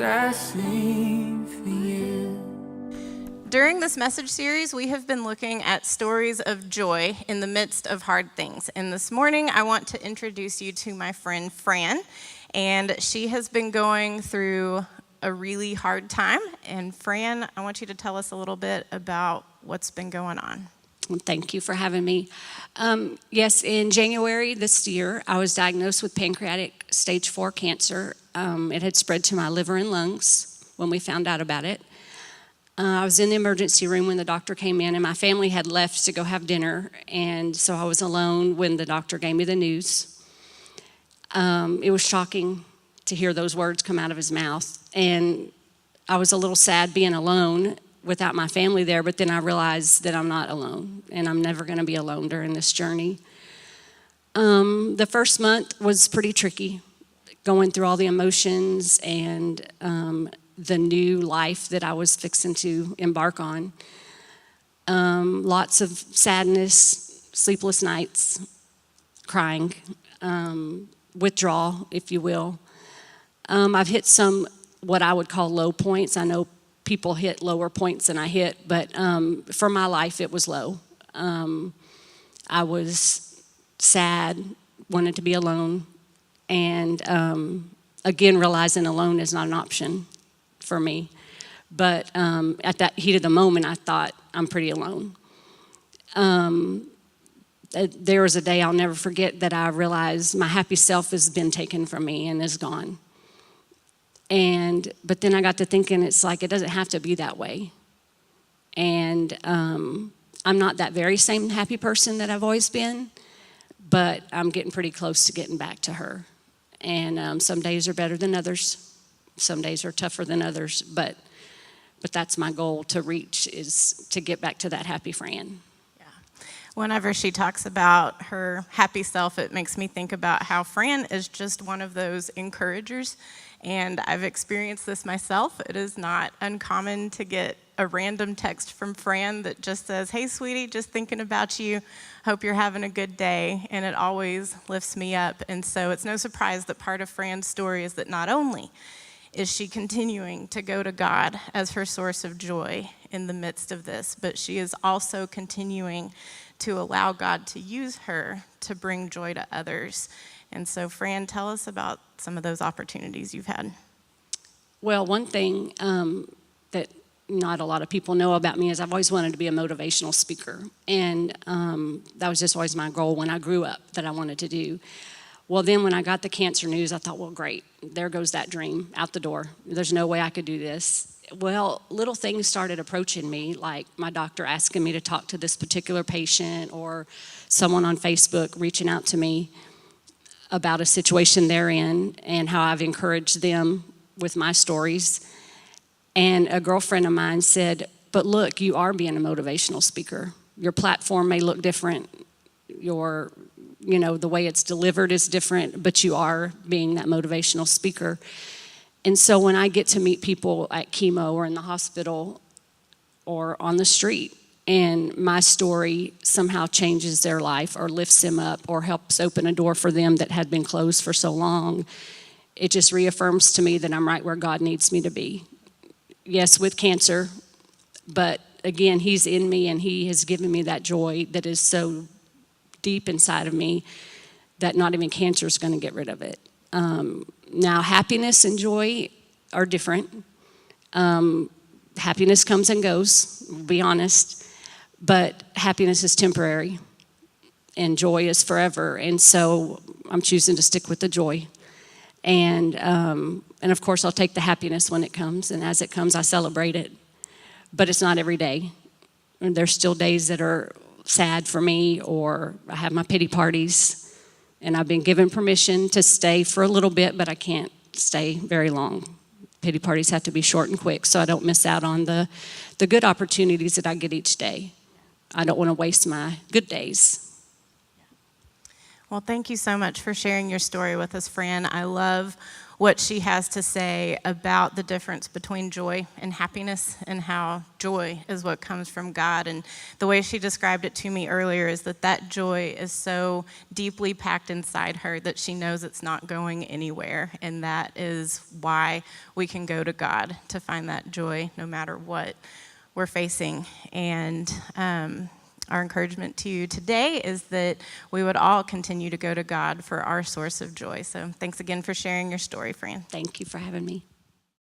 I sing for you. During this message series, we have been looking at stories of joy in the midst of hard things. And this morning, I want to introduce you to my friend Fran. And she has been going through a really hard time. And Fran, I want you to tell us a little bit about what's been going on. Well, thank you for having me. Yes, in January this year, I was diagnosed with pancreatic stage 4 cancer. It had spread to my liver and lungs when we found out about it. I was in the emergency room when the doctor came in, and my family had left to go have dinner, and so I was alone when the doctor gave me the news. It was shocking to hear those words come out of his mouth, and I was a little sad being alone without my family there, but then I realized that I'm not alone, and I'm never going to be alone during this journey. The first month was pretty tricky, going through all the emotions and the new life that I was fixing to embark on. Lots of sadness, sleepless nights, crying, withdrawal, if you will. I've hit some what I would call low points. I know people hit lower points than I hit, but for my life, it was low. I was sad, wanted to be alone, and again, realizing alone is not an option for me. But at that heat of the moment, I thought, I'm pretty alone. There was a day I'll never forget that I realized my happy self has been taken from me and is gone. But then I got to thinking, it's like, it doesn't have to be that way. And I'm not that very same happy person that I've always been, but I'm getting pretty close to getting back to her. And some days are better than others. Some days are tougher than others, but that's my goal to reach, is to get back to that happy Fran. Yeah. Whenever she talks about her happy self, it makes me think about how Fran is just one of those encouragers. And I've experienced this myself. It is not uncommon to get a random text from Fran that just says, "Hey, sweetie, just thinking about you. Hope you're having a good day." And it always lifts me up. And so it's no surprise that part of Fran's story is that not only is she continuing to go to God as her source of joy in the midst of this, but she is also continuing to allow God to use her to bring joy to others. And so, Fran, tell us about some of those opportunities you've had. Well, one thing that not a lot of people know about me is I've always wanted to be a motivational speaker. And that was just always my goal when I grew up, that I wanted to do. Well, then when I got the cancer news, I thought, well, great, there goes that dream out the door. There's no way I could do this. Well, little things started approaching me, like my doctor asking me to talk to this particular patient, or someone on Facebook reaching out to me about a situation they're in and how I've encouraged them with my stories. And a girlfriend of mine said, but look, you are being a motivational speaker. Your platform may look different. The way it's delivered is different, but you are being that motivational speaker. And so when I get to meet people at chemo or in the hospital or on the street, and my story somehow changes their life or lifts them up or helps open a door for them that had been closed for so long, it just reaffirms to me that I'm right where God needs me to be. Yes, with cancer, but again, He's in me, and He has given me that joy that is so deep inside of me that not even cancer is going to get rid of it. Now, happiness and joy are different. Happiness comes and goes, we'll be honest, but happiness is temporary and joy is forever. And so I'm choosing to stick with the joy. And of course, I'll take the happiness when it comes, and as it comes, I celebrate it. But it's not every day. And there's still days that are sad for me, or I have my pity parties, and I've been given permission to stay for a little bit, but I can't stay very long. Pity parties have to be short and quick, so I don't miss out on the good opportunities that I get each day. I don't want to waste my good days. Well, thank you so much for sharing your story with us, Fran. I love what she has to say about the difference between joy and happiness, and how joy is what comes from God. And the way she described it to me earlier is that joy is so deeply packed inside her that she knows it's not going anywhere. And that is why we can go to God to find that joy no matter what we're facing. And our encouragement to you today is that we would all continue to go to God for our source of joy. So thanks again for sharing your story, Fran. Thank you for having me.